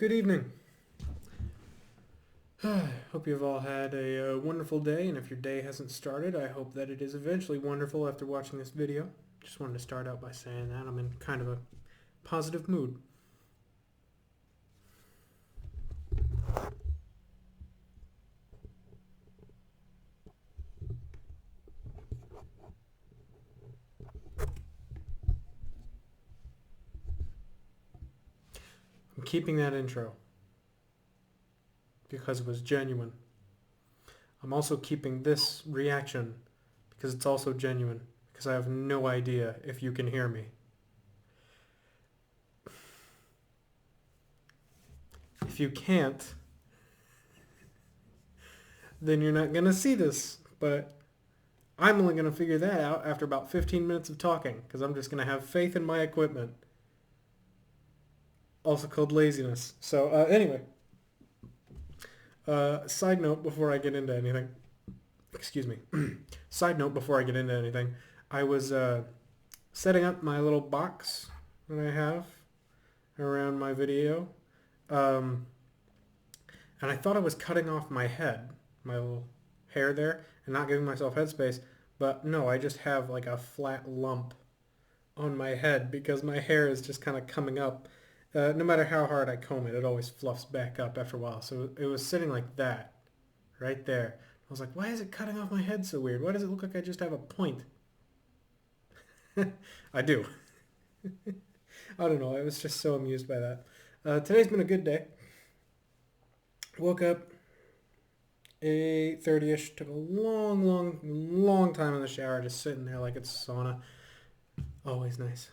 Good evening. Hope you've all had a wonderful day, and if your day hasn't started, I hope that it is eventually wonderful after watching this video. Just wanted to start out by saying that I'm in kind of a positive mood. I'm keeping that intro because it was genuine. I'm also keeping this reaction because it's also genuine, because I have no idea if you can hear me. If you can't, then you're not going to see this, but I'm only going to figure that out after about 15 minutes of talking, because I'm just going to have faith in my equipment, also called laziness. So anyway, side note before I get into anything, excuse me, side note before I get into anything, I was setting up my little box that I have around my video, and I thought I was cutting off my head, my little hair there, and not giving myself headspace, but no, I just have like a flat lump on my head because my hair is just kind of coming up. No matter how hard I comb it, it always fluffs back up after a while. So it was sitting like that, right there. I was like, why is it cutting off my head so weird? Why does it look like I just have a point? I do. I don't know. I was just so amused by that. Today's been a good day. Woke up 8:30ish. Took a long time in the shower, just sitting there like it's sauna. Always nice.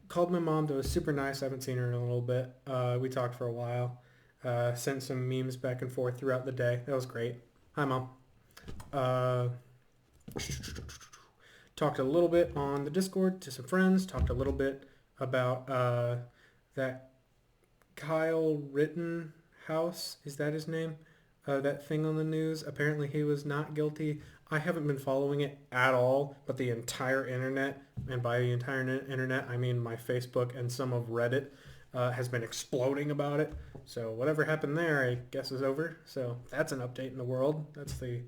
Called my mom. That was super nice. I haven't seen her in a little bit. We talked for a while. Sent some memes back and forth throughout the day. That was great. Hi, Mom. Talked a little bit on the Discord to some friends. Talked a little bit about that Kyle Rittenhouse. Is that his name? That thing on the news. Apparently he was not guilty. I haven't been following it at all, but the entire internet, and by the entire internet I mean my Facebook and some of Reddit, has been exploding about it. So whatever happened there, I guess, is over. So that's an update in the world. That's the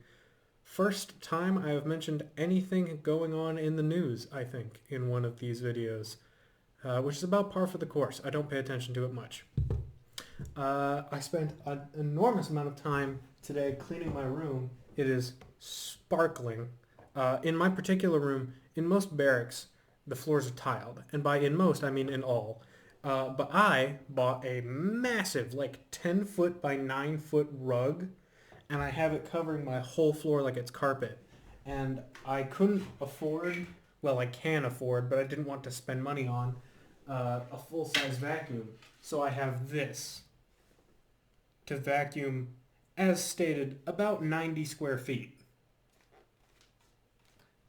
first time I have mentioned anything going on in the news, I think, in one of these videos, which is about par for the course. I don't pay attention to it much. I spent an enormous amount of time today cleaning my room. It is sparkling. In my particular room, in most barracks, the floors are tiled. And by in most, I mean in all. But I bought a massive, like 10 foot by 9 foot rug, and I have it covering my whole floor like it's carpet. And I couldn't afford, well, I can afford, but I didn't want to spend money on a full-size vacuum. So I have this to vacuum, as stated, about 90 square feet.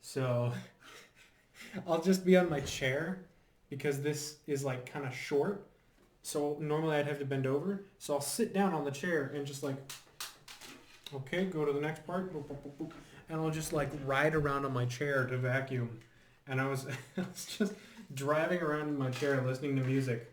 So I'll just be on my chair because this is like kind of short. So normally I'd have to bend over. So I'll sit down on the chair and just like, okay, go to the next part. Boop, boop, boop, boop. And I'll just like ride around on my chair to vacuum. And I was just driving around in my chair listening to music.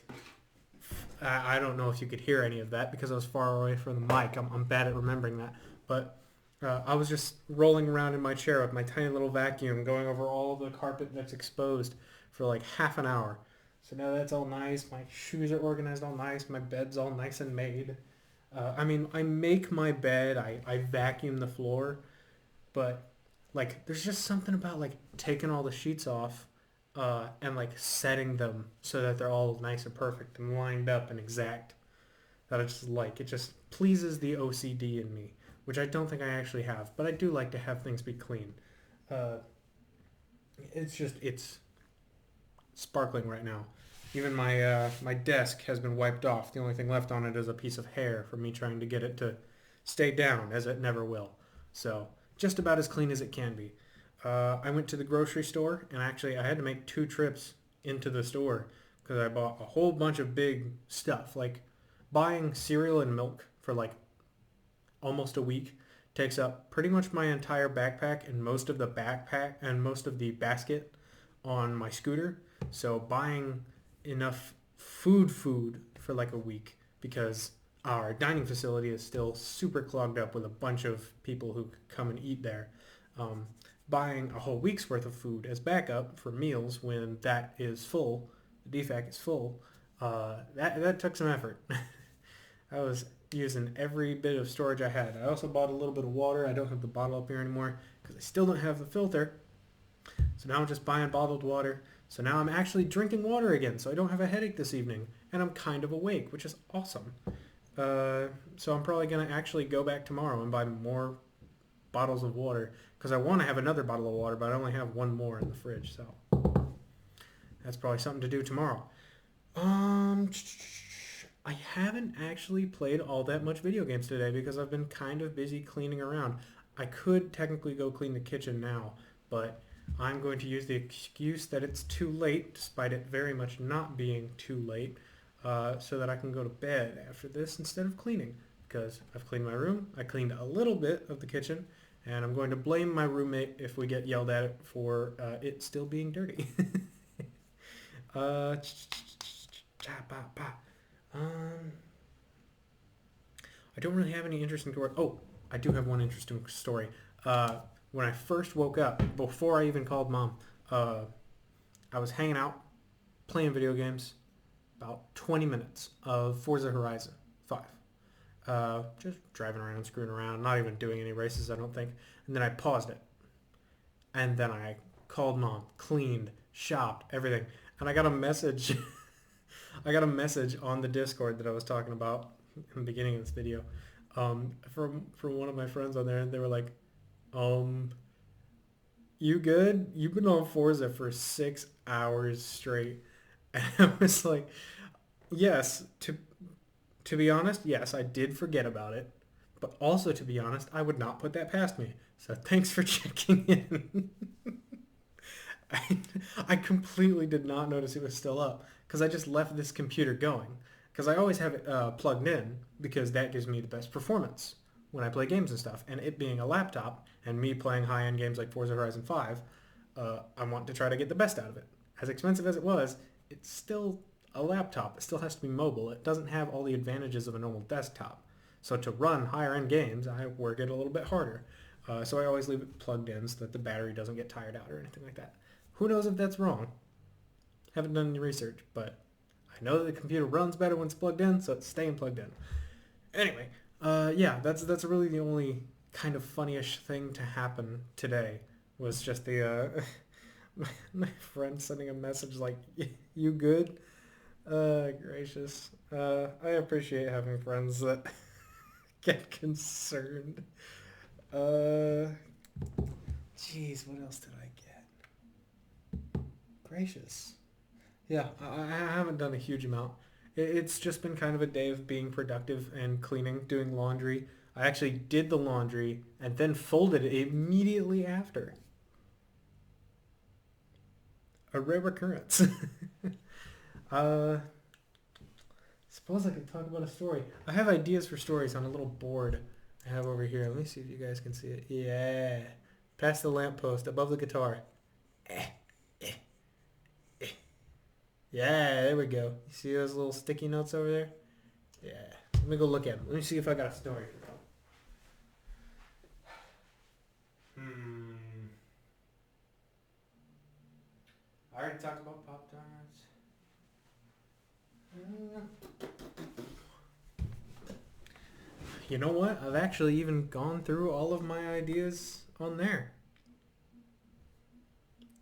I don't know if you could hear any of that because I was far away from the mic. I'm bad at remembering that. But I was just rolling around in my chair with my tiny little vacuum, going over all the carpet that's exposed for like half an hour. So now that's all nice. My shoes are organized all nice. My bed's all nice and made. I mean, I make my bed. I vacuum the floor. But like, there's just something about like taking all the sheets off and like setting them so that they're all nice and perfect and lined up and exact, that I just like. It just pleases the OCD in me, which I don't think I actually have, but I do like to have things be clean. It's sparkling right now. Even my desk has been wiped off. The only thing left on it is a piece of hair from me trying to get it to stay down, as it never will. So just about as clean as it can be. I went to the grocery store, and actually I had to make 2 trips into the store because I bought a whole bunch of big stuff. Like buying cereal and milk for like almost a week takes up pretty much my entire backpack and most of the backpack and most of the basket on my scooter. So buying enough food for like a week because our dining facility is still super clogged up with a bunch of people who come and eat there. Um, Buying a whole week's worth of food as backup for meals when that is full, the DFAC is full, that took some effort. I was using every bit of storage I had. I also bought a little bit of water. I don't have the bottle up here anymore because I still don't have the filter. So now I'm just buying bottled water. So now I'm actually drinking water again, so I don't have a headache this evening. And I'm kind of awake, which is awesome. So I'm probably going to actually go back tomorrow and buy more bottles of water because I want to have another bottle of water, but I only have one more in the fridge. So that's probably something to do tomorrow. I haven't actually played all that much video games today because I've been kind of busy cleaning around. I could technically go clean the kitchen now, but I'm going to use the excuse that it's too late, despite it very much not being too late, so that I can go to bed after this instead of cleaning. Because I've cleaned my room, I cleaned a little bit of the kitchen, and I'm going to blame my roommate if we get yelled at it for it still being dirty. I don't really have any interesting story. Oh, I do have one interesting story. When I first woke up, before I even called Mom, I was hanging out, playing video games, about 20 minutes of Forza Horizon 5. Just driving around, screwing around, not even doing any races, I don't think. And then I paused it. And then I called Mom, cleaned, shopped, everything. And I got a message. I got a message on the Discord that I was talking about in the beginning of this video from one of my friends on there. And they were like, you good? You've been on Forza for 6 hours straight. And I was like, yes, to be honest, yes, I did forget about it. But also, to be honest, I would not put that past me. So thanks for checking in. I completely did not notice it was still up because I just left this computer going. Because I always have it plugged in because that gives me the best performance when I play games and stuff. And it being a laptop and me playing high-end games like Forza Horizon 5, I want to try to get the best out of it. As expensive as it was, it's still a laptop. It still has to be mobile. It doesn't have all the advantages of a normal desktop. So to run higher-end games, I work it a little bit harder. So I always leave it plugged in so that the battery doesn't get tired out or anything like that. Who knows if that's wrong? Haven't done any research, but I know that the computer runs better when it's plugged in, so it's staying plugged in. Anyway, yeah, that's really the only kind of funny-ish thing to happen today was just the my friend sending a message like, "You good?" Gracious. I appreciate having friends that get concerned. Jeez, what else did I get? Gracious. Yeah, I haven't done a huge amount. It's just been kind of a day of being productive and cleaning, doing laundry. I actually did the laundry and then folded it immediately after. A rare occurrence. Suppose I could talk about a story. I have ideas for stories on a little board I have over here. Let me see if you guys can see it. Yeah. Past the lamppost, above the guitar. Yeah, there we go. You see those little sticky notes over there? Yeah. Let me go look at them. Let me see if I got a story. I already talked about Pop-Tarts. You know what? I've actually even gone through all of my ideas on there.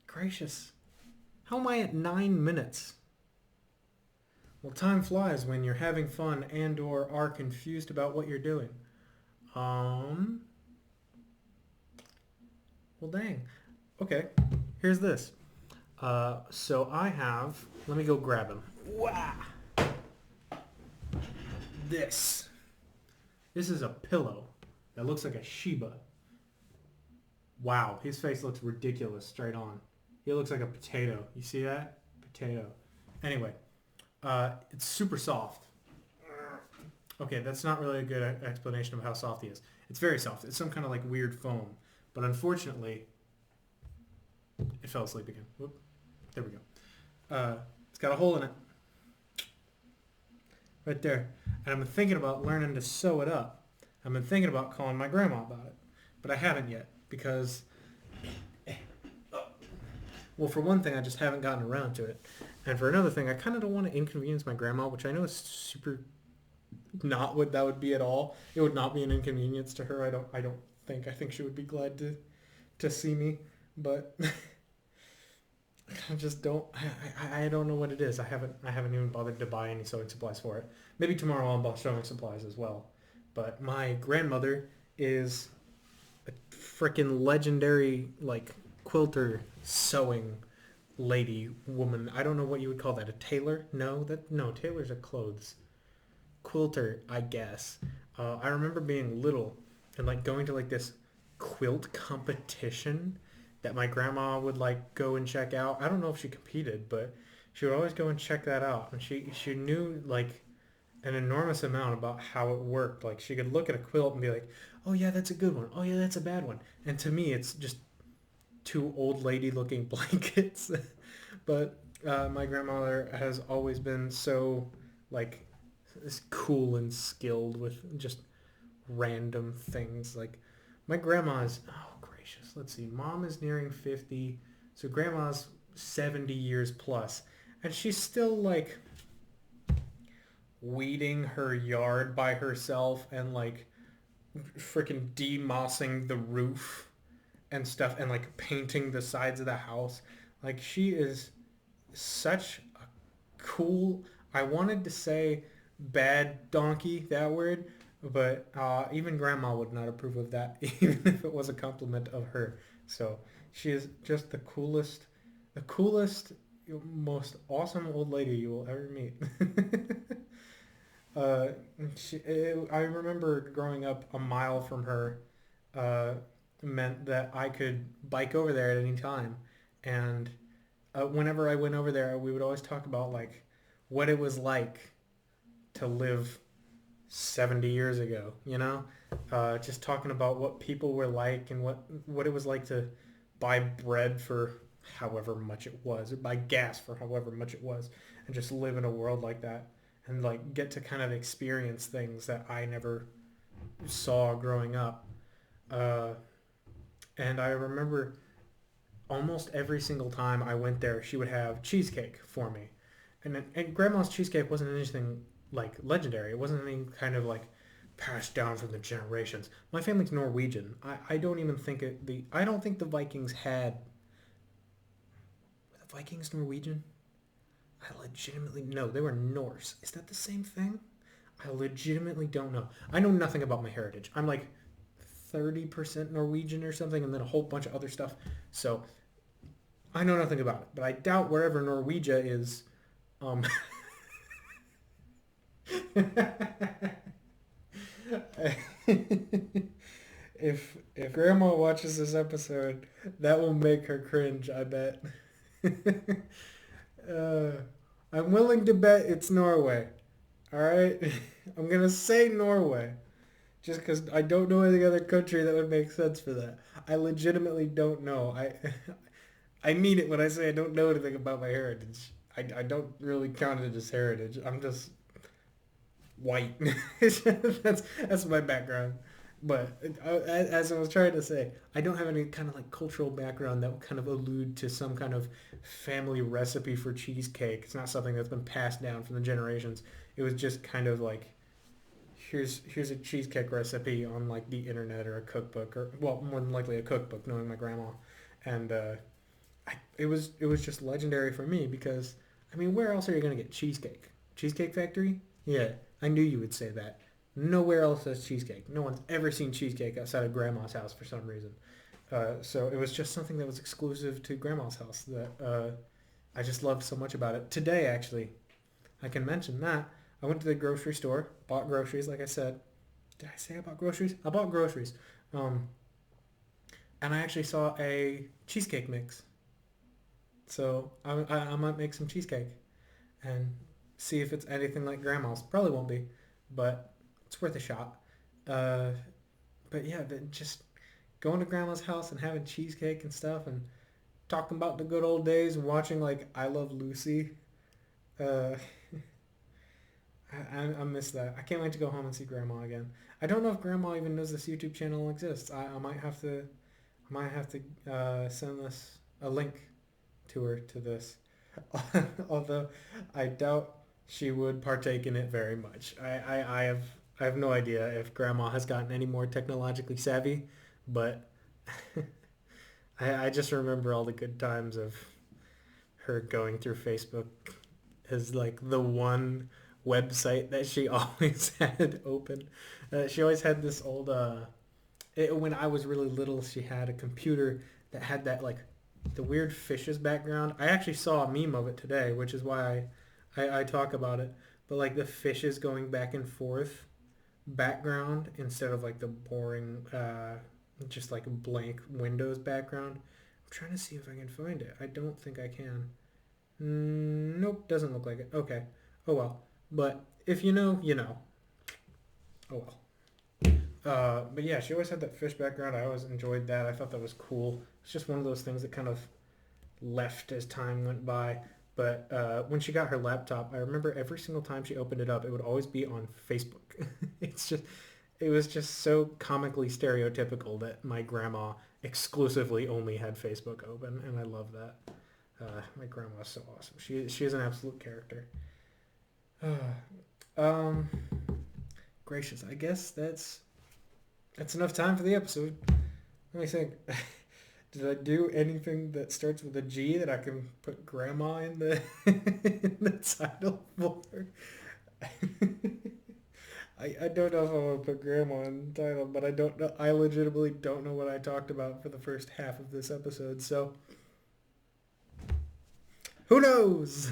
Gracious. How am I at 9 minutes? Well, time flies when you're having fun and or are confused about what you're doing. Well, dang. Okay, here's this. So I have... Let me go grab him. Wow! This is a pillow that looks like a Shiba. Wow, his face looks ridiculous straight on. He looks like a potato. You see that? Potato. Anyway, it's super soft. Okay, that's not really a good explanation of how soft he is. It's very soft. It's some kind of like weird foam. But unfortunately, it fell asleep again. Whoop. There we go. It's got a hole in it. right there. And I've been thinking about learning to sew it up. I've been thinking about calling my grandma about it, but I haven't yet because, well, for one thing, I just haven't gotten around to it, and for another thing, I kind of don't want to inconvenience my grandma, which I know is super not what that would be at all. It would not be an inconvenience to her. I don't think. I think she would be glad to see me, but I just don't. I don't know what it is. I haven't even bothered to buy any sewing supplies for it. Maybe tomorrow I'll buy sewing supplies as well. But my grandmother is a freaking legendary like quilter sewing lady woman. I don't know what you would call that. A tailor? No, tailors are clothes. Quilter, I guess. I remember being little and like going to like this quilt competition that my grandma would like go and check out. I don't know if she competed, but she would always go and check that out. And she knew like an enormous amount about how it worked. Like she could look at a quilt and be like, "Oh yeah, that's a good one. Oh yeah, that's a bad one." And to me, it's just two old lady looking blankets. But my grandmother has always been so like cool and skilled with just random things. Like my grandma's, oh gracious, let's see, mom is nearing 50, so grandma's 70 years plus, and she's still like weeding her yard by herself and like freaking demossing the roof and stuff and like painting the sides of the house. Like she is such a cool, I wanted to say bad donkey, that word, but even grandma would not approve of that, even if it was a compliment of her. So she is just the coolest, most awesome old lady you will ever meet. uh, I remember growing up a mile from her uh, meant that I could bike over there at any time, and whenever I went over there, we would always talk about like what it was like to live 70 years ago, you know? Just talking about what people were like and what it was like to buy bread for however much it was, or buy gas for however much it was, and just live in a world like that and like get to kind of experience things that I never saw growing up. Uh, and I remember almost every single time I went there, she would have cheesecake for me. And grandma's cheesecake wasn't anything like legendary. It wasn't any kind of like passed down from the generations. My family's Norwegian. I don't even think I don't think the Vikings had, were the Vikings Norwegian? I legitimately, no, they were Norse. Is that the same thing? I legitimately don't know. I know nothing about my heritage. I'm like 30% Norwegian or something, and then a whole bunch of other stuff. So I know nothing about it. But I doubt wherever Norwegia is. Um, if Grandma watches this episode, that will make her cringe, I bet. uh, I'm willing to bet it's Norway. All right, I'm gonna say Norway, just because I don't know any other country that would make sense for that. I legitimately don't know. I mean it when I say I don't know anything about my heritage. I don't really count it as heritage. I'm just white. That's my background. But as I was trying to say, I don't have any kind of like cultural background that would kind of allude to some kind of family recipe for cheesecake. It's not something that's been passed down from the generations. It was just kind of like, here's a cheesecake recipe on like the internet or a cookbook, or well, more than likely a cookbook, knowing my grandma. And it was just legendary for me because I mean, where else are you gonna get cheesecake? Cheesecake Factory? Yeah, I knew you would say that. Nowhere else has cheesecake. No one's ever seen cheesecake outside of Grandma's house for some reason. So it was just something that was exclusive to Grandma's house that I just loved so much about it. Today, actually, I can mention that. I went to the grocery store, bought groceries, like I said. Did I say I bought groceries? I bought groceries. And I actually saw a cheesecake mix. So I might make some cheesecake and see if it's anything like Grandma's. Probably won't be, but it's worth a shot. Uh, but yeah, just going to Grandma's house and having cheesecake and stuff and talking about the good old days and watching like I Love Lucy. Uh, I miss that. I can't wait to go home and see Grandma again. I don't know if Grandma even knows this YouTube channel exists. I might have to send this a link to her to this. Although I doubt she would partake in it very much. I have no idea if Grandma has gotten any more technologically savvy, but I just remember all the good times of her going through Facebook as like the one website that she always had open. She always had this old. When I was really little, she had a computer that had that like the weird fishes background. I actually saw a meme of it today, which is why I talk about it. But like the fishes going back and forth background instead of like the boring, just like blank Windows background. I'm trying to see if I can find it. I don't think I can. Nope, doesn't look like it. Okay. Oh well. But if you know, you know. Oh well. But yeah, she always had that fish background. I always enjoyed that. I thought that was cool. It's just one of those things that kind of left as time went by. But when she got her laptop, I remember every single time she opened it up, it would always be on Facebook. It was just so comically stereotypical that my grandma exclusively only had Facebook open, and I love that. My grandma's so awesome. She is an absolute character. Um, Gracious. I guess that's enough time for the episode. Let me think. Did I do anything that starts with a G that I can put grandma in the in the title for? I don't know if I want to put grandma in the title, but I don't know. I legitimately don't know what I talked about for the first half of this episode, so who knows?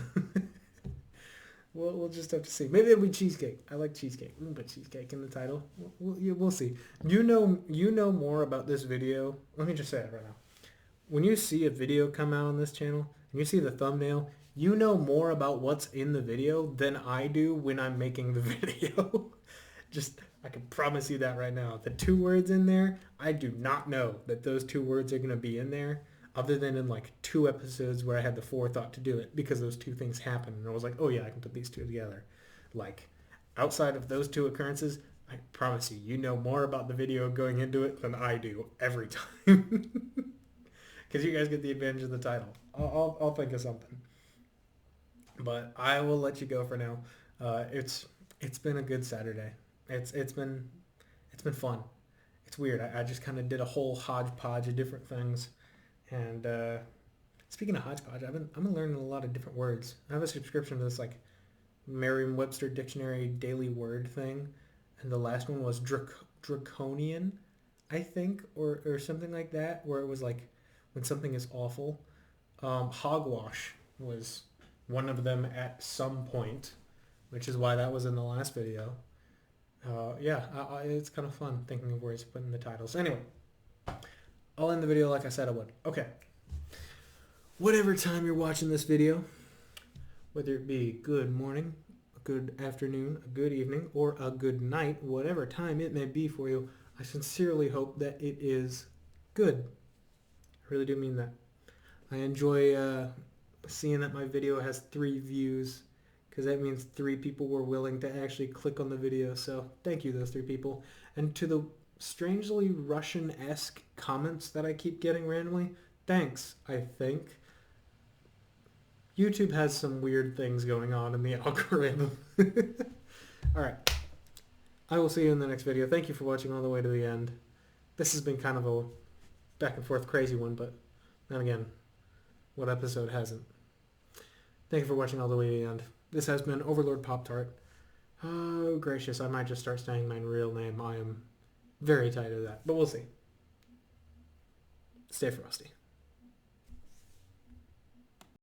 We'll just have to see. Maybe it'll be cheesecake. I like cheesecake. We can put cheesecake in the title. We'll see. You know more about this video. Let me just say it right now. When you see a video come out on this channel and you see the thumbnail, you know more about what's in the video than I do when I'm making the video. Just, I can promise you that right now. The 2 words in there, I do not know that those 2 words are going to be in there other than in like 2 episodes where I had the forethought to do it because those 2 things happened. And I was like, oh yeah, I can put these 2 together. Like, outside of those 2 occurrences, I promise you, you know more about the video going into it than I do every time. Because you guys get the advantage of the title. I'll think of something. But I will let you go for now. It's been a good Saturday. It's been fun. It's weird. I just kind of did a whole hodgepodge of different things. And speaking of hodgepodge, I've been learning a lot of different words. I have a subscription to this like Merriam-Webster dictionary daily word thing, and the last one was draconian, I think, or something like that, where it was like when something is awful. Hogwash was one of them at some point, which is why that was in the last video. Yeah, it's kind of fun thinking of words to put in the title. So anyway, I'll end the video like I said I would. Okay. Whatever time you're watching this video, whether it be good morning, a good afternoon, a good evening, or a good night, whatever time it may be for you, I sincerely hope that it is good. I really do mean that. I enjoy seeing that my video has 3 views, because that means 3 people were willing to actually click on the video. So thank you, those 3 people. And to the strangely Russian-esque comments that I keep getting randomly, thanks, I think. YouTube has some weird things going on in the algorithm. Alright. I will see you in the next video. Thank you for watching all the way to the end. This has been kind of a back and forth crazy one, but then again, what episode hasn't? Thank you for watching all the way to the end. This has been Overlord Pop-Tart. Oh, gracious, I might just start saying my real name. I am very tired of that, but we'll see. Stay frosty.